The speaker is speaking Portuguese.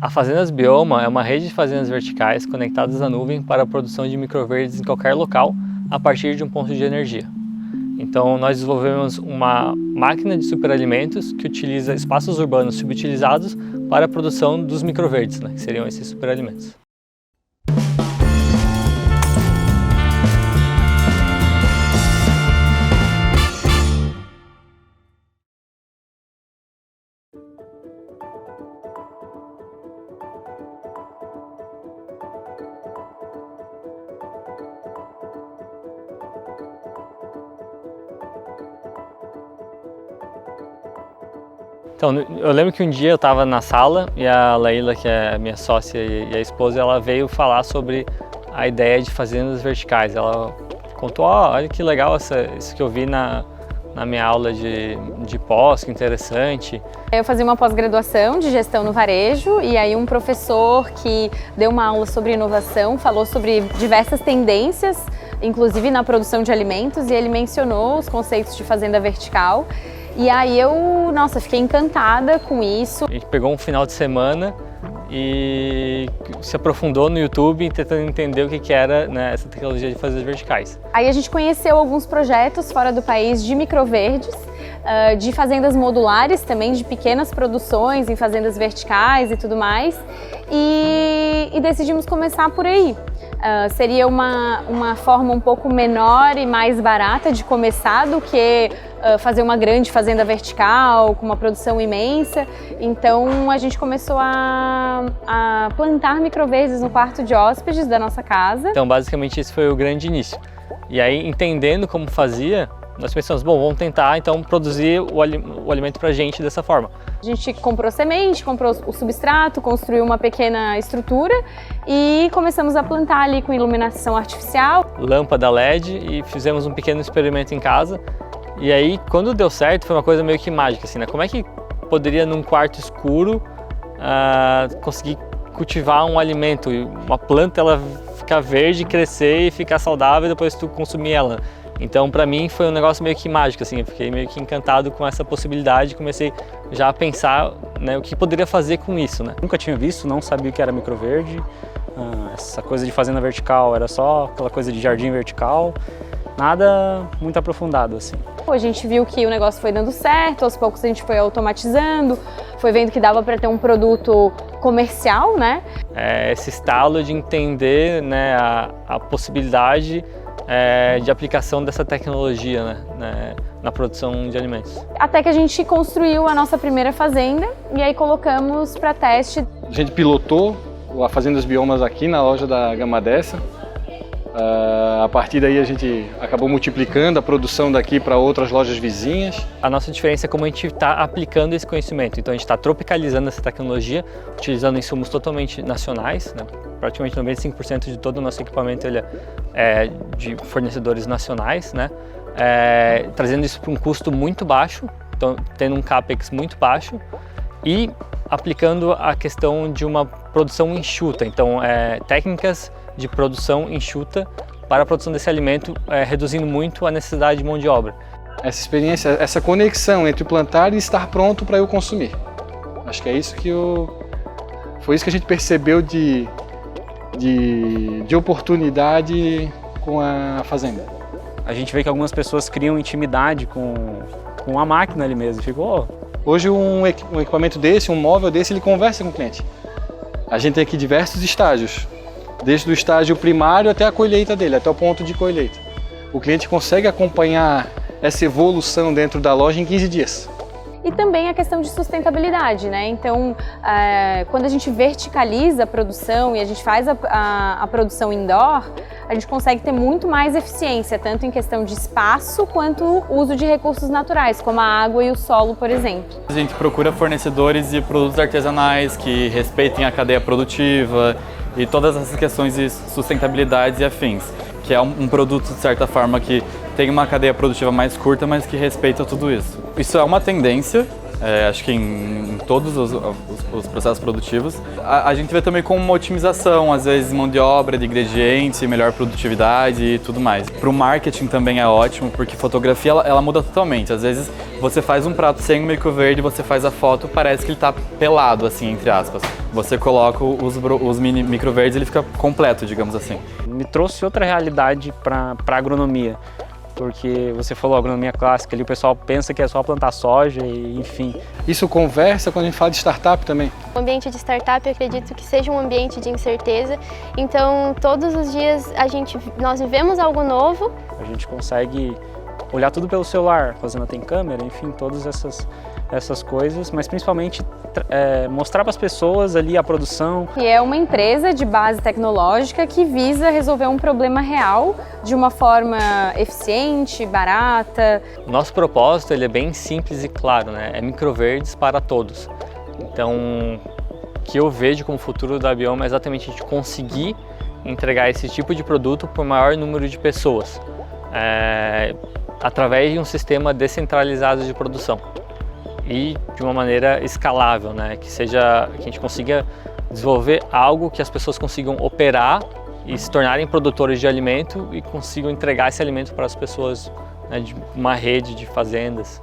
A Fazendas Bioma é uma rede de fazendas verticais conectadas à nuvem para a produção de microverdes em qualquer local a partir de um ponto de energia. Então nós desenvolvemos uma máquina de superalimentos que utiliza espaços urbanos subutilizados para a produção dos microverdes, que seriam esses superalimentos. Então, eu lembro que um dia eu estava na sala e a Laila, que é minha sócia e a esposa, ela veio falar sobre a ideia de fazendas verticais. Ela contou, olha que legal isso que eu vi na minha aula de pós, que interessante. Eu fazia uma pós-graduação de gestão no varejo e aí um professor que deu uma aula sobre inovação falou sobre diversas tendências, inclusive na produção de alimentos, e ele mencionou os conceitos de fazenda vertical. E aí nossa, fiquei encantada com isso. A gente pegou um final de semana e se aprofundou no YouTube tentando entender o que era, essa tecnologia de fazendas verticais. Aí a gente conheceu alguns projetos fora do país de microverdes, de fazendas modulares também, de pequenas produções em fazendas verticais e tudo mais, e decidimos começar por aí. Seria uma forma um pouco menor e mais barata de começar do que fazer uma grande fazenda vertical com uma produção imensa. Então a gente começou a plantar microverdes no quarto de hóspedes da nossa casa. Então basicamente esse foi o grande início. E aí, entendendo como fazia, nós pensamos, bom, vamos tentar então produzir o alimento pra gente dessa forma. A gente comprou semente, comprou o substrato, construiu uma pequena estrutura e começamos a plantar ali com iluminação artificial. Lâmpada LED, e fizemos um pequeno experimento em casa. E aí, quando deu certo, foi uma coisa meio que mágica, assim, Como é que poderia, num quarto escuro, conseguir cultivar um alimento, uma planta, ela ficar verde, crescer e ficar saudável e depois tu consumir ela? Então, para mim, foi um negócio meio que mágico, assim, eu fiquei meio que encantado com essa possibilidade, comecei já a pensar, o que poderia fazer com isso, Nunca tinha visto, não sabia o que era microverde, essa coisa de fazenda vertical era só aquela coisa de jardim vertical, nada muito aprofundado, assim. A gente viu que o negócio foi dando certo, aos poucos a gente foi automatizando, foi vendo que dava para ter um produto comercial, Esse estalo de entender, a possibilidade de aplicação dessa tecnologia, na produção de alimentos. Até que a gente construiu a nossa primeira fazenda e aí colocamos para teste. A gente pilotou a Fazendas Biomas aqui na loja da Gama Dessa. A partir daí a gente acabou multiplicando a produção daqui para outras lojas vizinhas. A nossa diferença é como a gente está aplicando esse conhecimento. Então a gente está tropicalizando essa tecnologia, utilizando insumos totalmente nacionais, Praticamente 95% de todo o nosso equipamento ele é de fornecedores nacionais, trazendo isso para um custo muito baixo, então tendo um capex muito baixo e aplicando a questão de uma produção enxuta. Então técnicas de produção enxuta para a produção desse alimento, reduzindo muito a necessidade de mão de obra. Essa experiência, essa conexão entre plantar e estar pronto para eu consumir. Acho que é isso foi isso que a gente percebeu de oportunidade com a fazenda. A gente vê que algumas pessoas criam intimidade com a máquina ali mesmo. Hoje um equipamento desse, um móvel desse, ele conversa com o cliente. A gente tem aqui diversos estágios. Desde o estágio primário até a colheita dele, até o ponto de colheita. O cliente consegue acompanhar essa evolução dentro da loja em 15 dias. E também a questão de sustentabilidade, Então, quando a gente verticaliza a produção e a gente faz a produção indoor, a gente consegue ter muito mais eficiência, tanto em questão de espaço quanto uso de recursos naturais, como a água e o solo, por exemplo. A gente procura fornecedores de produtos artesanais que respeitem a cadeia produtiva e todas essas questões de sustentabilidade e afins, que é um produto, de certa forma, que tem uma cadeia produtiva mais curta, mas que respeita tudo isso. Isso é uma tendência, acho que em todos os processos produtivos. A gente vê também como uma otimização, às vezes mão de obra, de ingredientes, melhor produtividade e tudo mais. Para o marketing também é ótimo, porque fotografia ela muda totalmente. Às vezes você faz um prato sem o microverde, você faz a foto, parece que ele está pelado, assim, entre aspas. Você coloca os mini microverdes, ele fica completo, digamos assim. Me trouxe outra realidade para a agronomia, porque você falou agronomia clássica, ali o pessoal pensa que é só plantar soja e enfim. Isso conversa quando a gente fala de startup também. O ambiente de startup, eu acredito que seja um ambiente de incerteza, então todos os dias nós vivemos algo novo. A gente consegue olhar tudo pelo celular, fazendo tem câmera, enfim, todas essas coisas, mas principalmente mostrar para as pessoas ali a produção. E é uma empresa de base tecnológica que visa resolver um problema real de uma forma eficiente, barata. O nosso propósito ele é bem simples e claro, né? É microverdes para todos. Então, o que eu vejo como futuro da Abioma é exatamente a gente conseguir entregar esse tipo de produto para o maior número de pessoas, através de um sistema descentralizado de produção e de uma maneira escalável, né? Que a gente consiga desenvolver algo que as pessoas consigam operar e se tornarem produtores de alimento e consigam entregar esse alimento para as pessoas, né, de uma rede de fazendas.